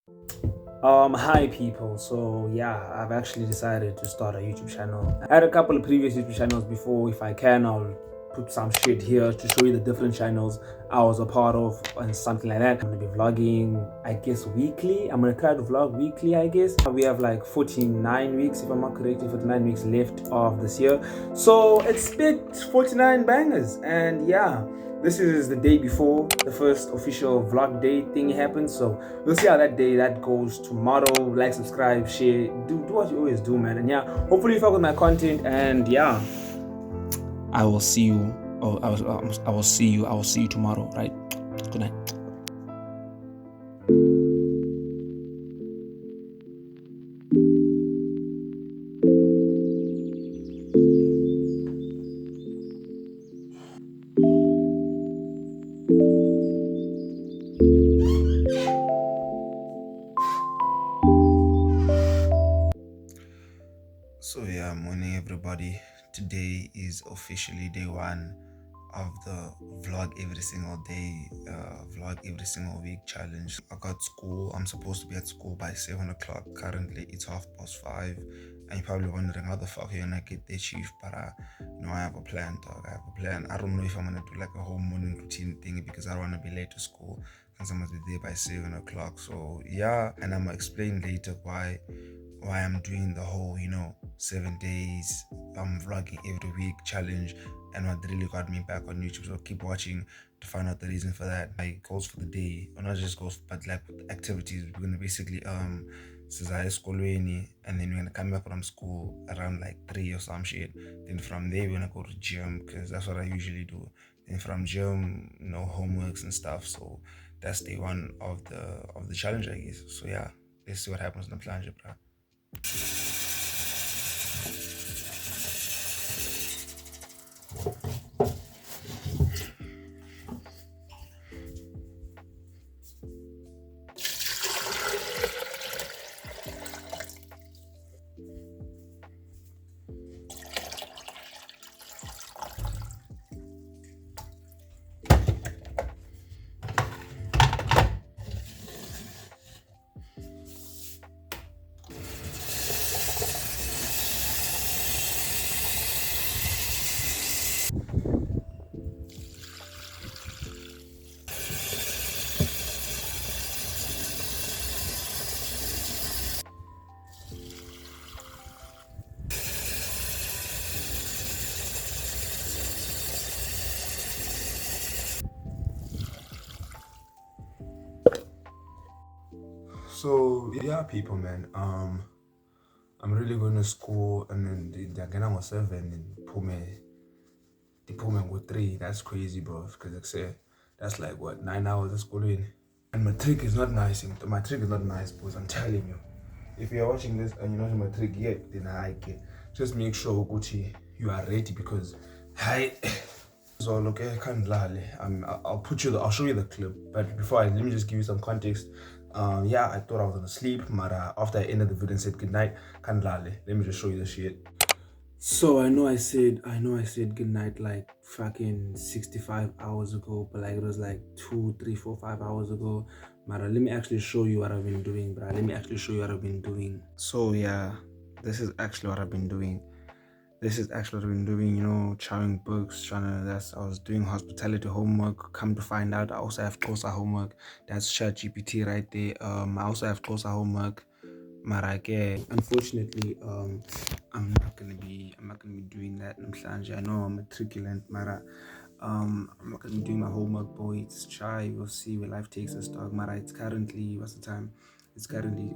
Hi people. So yeah, I've actually decided to start a YouTube channel. I had a couple of previous YouTube channels before. If I can, I'll put some shit here to show you the different channels I was a part of and something like that. I'm gonna be vlogging, I guess, weekly. I'm gonna try to vlog weekly, I guess. We have like 49 weeks, if I'm not correct, 49 weeks left of this year. So expect 49 bangers. And yeah, this is the day before the first official vlog day thing happens. So we'll see how that day that goes tomorrow. Like, subscribe, share, do what you always do, man. And yeah, hopefully you fuck with my content. And yeah, I will see you. Oh, I will see you. I will see you tomorrow. Right? Good night. So yeah, morning everybody. Today is officially day one of the vlog every single day, vlog every single week challenge. I got school. I'm supposed to be at school by 7 o'clock. Currently it's 5:30, and you're probably wondering how the fuck you're gonna get there, chief. But I have a plan, dog. I have a plan. I don't know if I'm gonna do like a whole morning routine thing because I don't wanna be late to school since I'm gonna be there by 7 o'clock. So yeah, and I'm gonna explain later why I'm doing the whole, 7 days I'm vlogging every week challenge and what really got me back on YouTube. So keep watching to find out the reason for that. My goals for the day, or not just goals, but like activities. We're gonna basically sizaya esikolweni, and then we're gonna come back from school around like 3 or some shit. Then from there we're gonna go to gym because that's what I usually do. Then from gym, homeworks and stuff. So that's day one of the challenge, I guess. So yeah, let's see what happens in the plunge, bro. So yeah, people, man. I'm really going to school, and then they're gonna go 7 and pull me go 3. That's crazy, bro. Because like say that's like what 9 hours of schooling. And matric is not nice. Matric is not nice, boys. I'm telling you. If you're watching this and you're not matric yet, then I get. Just make sure Gucci you are ready because hi. So look, I can't lie. I'll show you the clip. But let me just give you some context. Yeah, I thought I was gonna sleep, but after I ended the video and said goodnight, can't lie. Let me just show you the shit. So I know I said goodnight like fucking 65 hours ago, but like it was like 2, 3, 4, 5 hours ago. Mara, let me actually show you what I've been doing, bro. Let me actually show you what I've been doing. So yeah, this is actually what I've been doing. Chowing books, I was doing hospitality homework. Come to find out, I also have closer homework. That's ChatGPT right there. I also have closer homework. Marake, unfortunately, I'm not gonna be doing that. I know I'm matriculant, Mara. I'm not gonna be doing my homework, boy. It's shy. We'll see where life takes us, dog. Mara, it's currently, what's the time? It's currently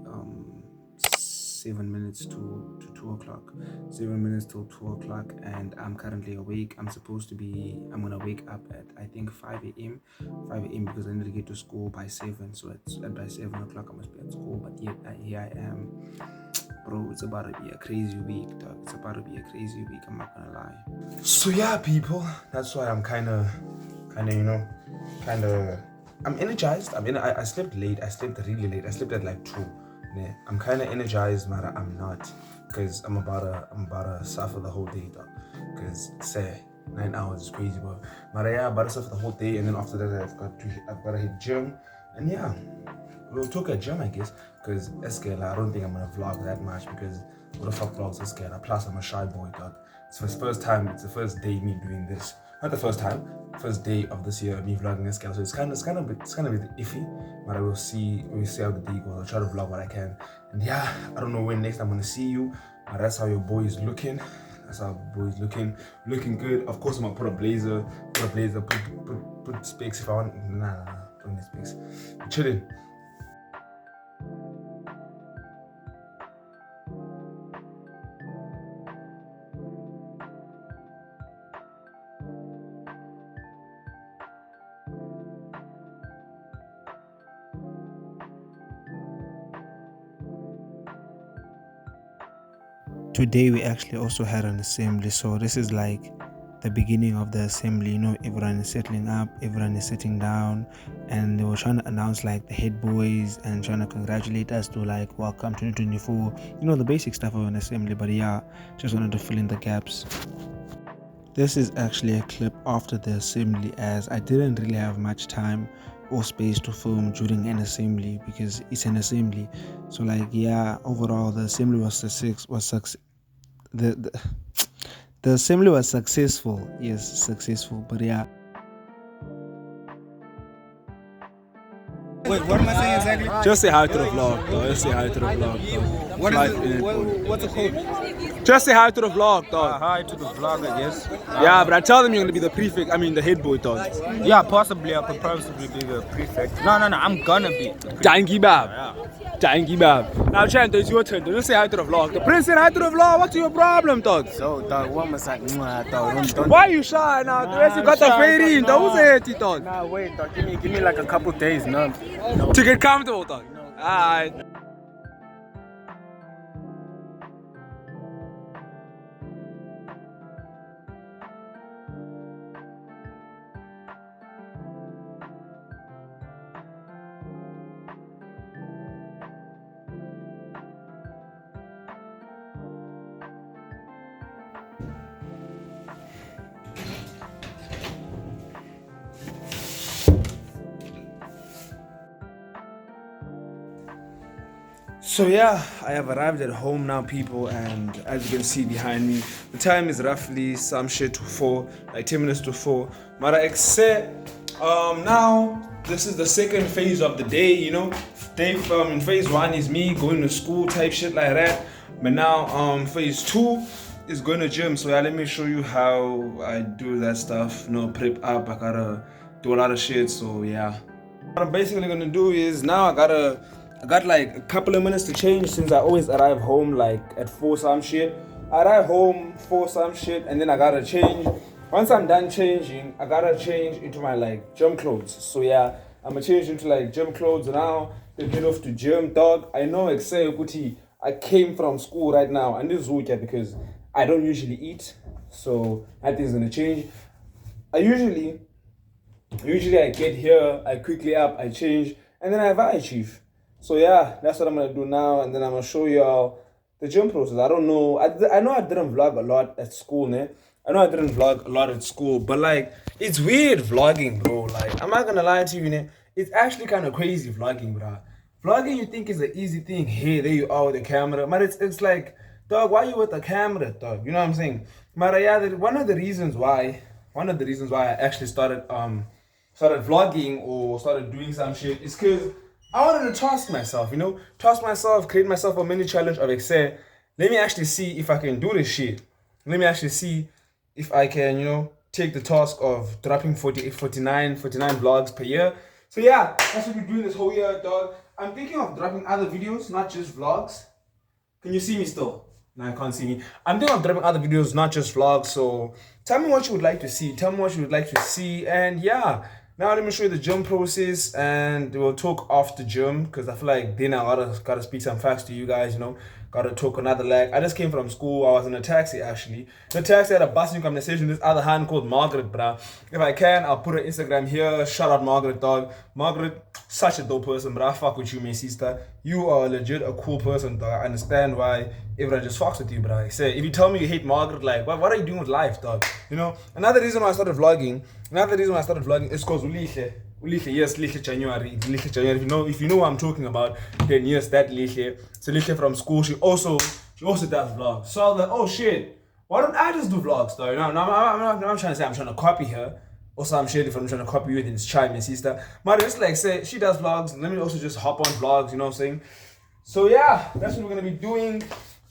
7 minutes to 2 o'clock. 7 minutes till 2 o'clock, and I'm currently awake. I'm gonna wake up at I think 5 a.m. 5 a.m. because I need to get to school by 7. So by 7 o'clock I must be at school. But yet here I am, bro. It's about to be a crazy week, dog. It's about to be a crazy week. I'm not gonna lie. So yeah, people. That's why I'm kind of, I'm energized. I slept late. I slept really late. I slept at like 2. Yeah, I'm kind of energized, but I'm not, because I'm about to suffer the whole day, though. Because say 9 hours is crazy, bro. But yeah, I'm about to suffer the whole day, and then after that I've got to hit gym. And yeah, we'll talk at gym, I guess, because I don't think I'm gonna vlog that much because what the fuck vlogs Escala? Plus I'm a shy boy, dog. It's the first time, it's the first day me doing this. Not the first time, first day of this year me vlogging Escala. So it's kind of a bit iffy, but I will see how the day goes. I'll try to vlog what I can. And yeah, I don't know when next I'm gonna see you, but that's how your boy is looking. That's how boy is looking good. Of course I'm gonna put a blazer, put specs if I want. Nah, don't need specs. I'm chilling. Today we actually also had an assembly, so this is like the beginning of the assembly. You know, everyone is settling up, everyone is sitting down, and they were trying to announce like the head boys and trying to congratulate us to like welcome 2024, you know, the basic stuff of an assembly. But yeah, just wanted to fill in the gaps. This is actually a clip after the assembly, as I didn't really have much time or space to film during an assembly because it's an assembly. So like, yeah, overall the assembly the assembly was successful. Yes, successful. But yeah. Wait, what am I saying exactly? Just say hi to the vlog, though. Just say hi to the vlog, though. What is it? What's it called? Just say hi to the vlog, dog. Hi to the vlog, I guess. Yeah, but I tell them you're gonna be the prefect. I mean, the head boy, dog. Yeah, possibly. I could possibly be the prefect. No, I'm gonna be. Dangy bab. Dangy bab. Now, Chanta, it's your turn. Just say hi to the vlog. The prince said hi to the vlog. What's your problem, dog? So, dog, what must I do? Why you shy now? The rest you got the fade in. Don't say it, dog. Nah, wait, dog. Give me like a couple days, no. To get comfortable, dog. Alright. So yeah, I have arrived at home now, people, and as you can see behind me, the time is roughly some shit to 4, like 10 minutes to 4. Mara except now this is the second phase of the day, you know. In phase 1 is me going to school type shit like that. But now phase 2 is going to gym. So yeah, let me show you how I do that stuff. You know, prep up, I gotta do a lot of shit. So yeah. What I'm basically gonna do is now I got like a couple of minutes to change since I always arrive home like at 4 some shit. I arrive home 4 some shit and then I gotta change. Once I'm done changing, I gotta change into my like gym clothes. So yeah, I'm gonna change into like gym clothes now. Then head off to gym, dog. I know I came from school right now and this is weekend because I don't usually eat. So nothing's gonna change. Usually I get here, I quickly up, I change, and then I achieve. So yeah, that's what I'm gonna do now, and then I'm gonna show y'all the gym process. I don't know. I know I didn't vlog a lot at school, man. I know I didn't vlog a lot at school, but like it's weird vlogging, bro. Like I'm not gonna lie to you, man. It's actually kind of crazy vlogging, bro. Vlogging you think is an easy thing. Hey, there you are with the camera, but it's like, dog, why you with the camera, dog? You know what I'm saying? But yeah, one of the reasons why I actually started vlogging or started doing some shit is because I wanted to task myself, create myself a mini challenge of say, let me actually see if I can do this shit. Let me actually see if I can, take the task of dropping 49 vlogs per year. So yeah, that's what we're doing this whole year, dog. I'm thinking of dropping other videos, not just vlogs. Can you see me still? No, I can't see me. I'm thinking of dropping other videos, not just vlogs. So tell me what you would like to see. And yeah. Now let me show you the gym process and we'll talk off the gym because I feel like then I gotta speak some facts to you guys, gotta talk another leg. I just came from school. I was in a taxi actually. In the taxi I had a busting conversation with this other hand called Margaret, bruh. If I can, I'll put her Instagram here. Shout out Margaret, dog. Margaret, such a dope person, but I fuck with you, my sister. You are legit a cool person, dog. I understand why everyone just fucks with you, bruh. I say, if you tell me you hate Margaret, like, what are you doing with life, dog? Another reason why I started vlogging is because Ulihle. Yes, January. If you know what I'm talking about, then yes, that Lihle. So Lihle from school, she also does vlogs. So I was like, oh shit, why don't I just do vlogs though? No, I'm not trying to say I'm trying to copy her. Also, I'm shit if I'm trying to copy you, then it's try my sister. But just like say she does vlogs, let me also just hop on vlogs, you know what I'm saying? So yeah, that's what we're gonna be doing.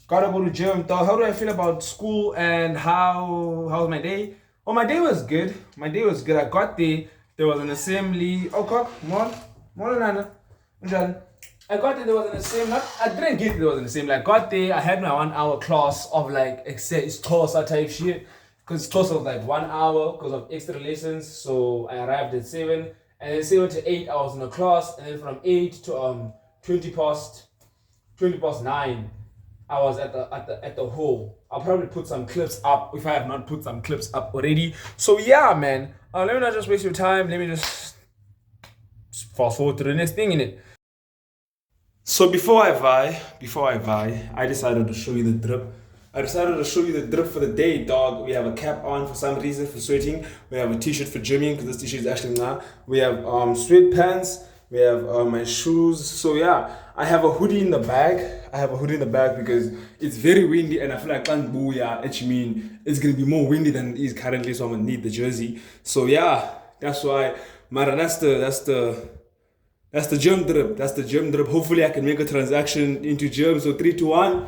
Gotta go to gym. Dog, how do I feel about school and how's my day? Oh, my day was good. I got there was an assembly. Oh, cock, more nana. I got there was an assembly. I didn't get there was an assembly. I got there, I had my 1 hour class of like it's Tosa type shit. Because Tosa was like 1 hour because of extra lessons. So I arrived at 7. And then 7 to 8 I was in a class. And then from 8 to 20 past 9 I was at the hall. I'll probably put some clips up if I have not put some clips up already. So yeah, man. Let me not just waste your time. Let me just fast forward to the next thing in it. So before I vie, I decided to show you the drip. For the day, dog. We have a cap on for some reason for sweating. We have a t-shirt for gymming because this t-shirt is actually nah. We have sweatpants. We have my shoes. So yeah, I have a hoodie in the bag because it's very windy and I feel like it's gonna be more windy than it is currently, so I'm gonna need the jersey. So yeah, that's why. Mara, that's the gym drip. Hopefully I can make a transaction into gym. So 3, 2, 1.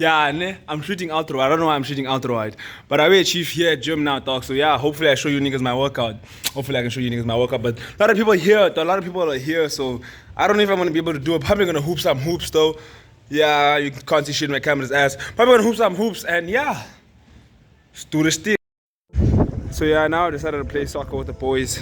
Yeah, I'm shooting outro. I don't know why I'm shooting outro, but I will achieve here at gym now, dog. So yeah, hopefully I show you niggas my workout. Hopefully I can show you niggas my workout. But a lot of people are here, so I don't know if I'm gonna be able to do it. Probably gonna hoop some hoops though. Yeah, you can't see shit in my camera's ass. Probably gonna hoop some hoops and yeah, just do this thing. So yeah, now I decided to play soccer with the boys.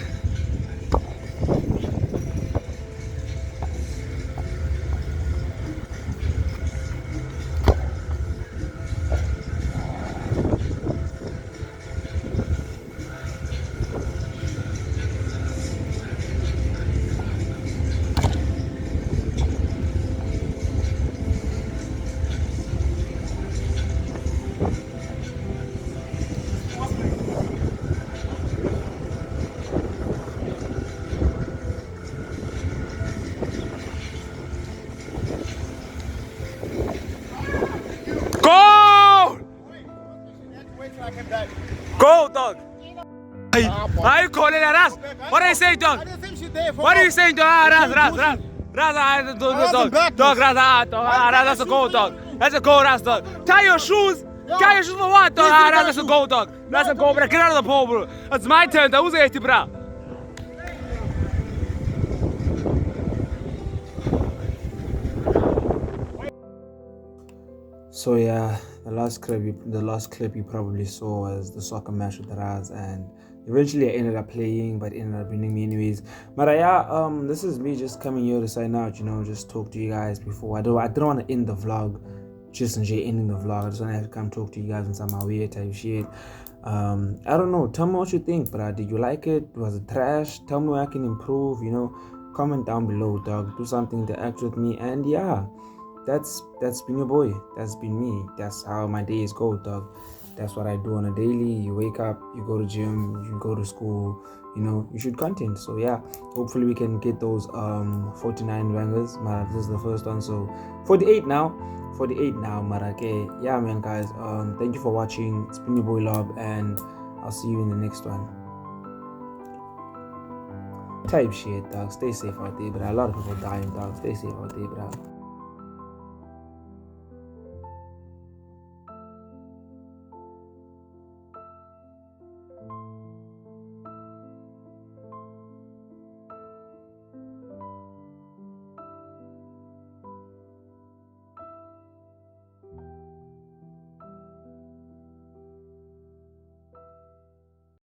Go, dog! Are you calling her Ras? What are you saying, dog? What are you saying, dog? Ras, dog, Ras, that's a goal, dog. That's a goal, Ras, dog. Tie your shoes for what, dog? That's a goal, dog. That's a goal, bro. Get out of the ball, bro. It's my turn, dog. Who's it, bro? So yeah, the last clip you probably saw was the soccer match with the Raz, and eventually I ended up playing, but ended up winning me anyways. But yeah, this is me just coming here to sign out, just talk to you guys before. I didn't want to end the vlog, just enjoy ending the vlog. I just want to come talk to you guys on some weird type shit. I don't know, tell me what you think, but did you like it? Was it trash? Tell me where I can improve, comment down below, dog. Do something to act with me, and yeah. That's been your boy. That's been me. That's how my days go, dog. That's what I do on a daily. You wake up, you go to gym, you go to school, you shoot content. So yeah, hopefully we can get those 49 bangers. Mara, this is the first one, so 48 now, Marake. Yeah, man, guys. Thank you for watching. It's been your boy Lob, and I'll see you in the next one. Type shit, dog. Stay safe out there, but a lot of people dying, dog. Stay safe out there, bro.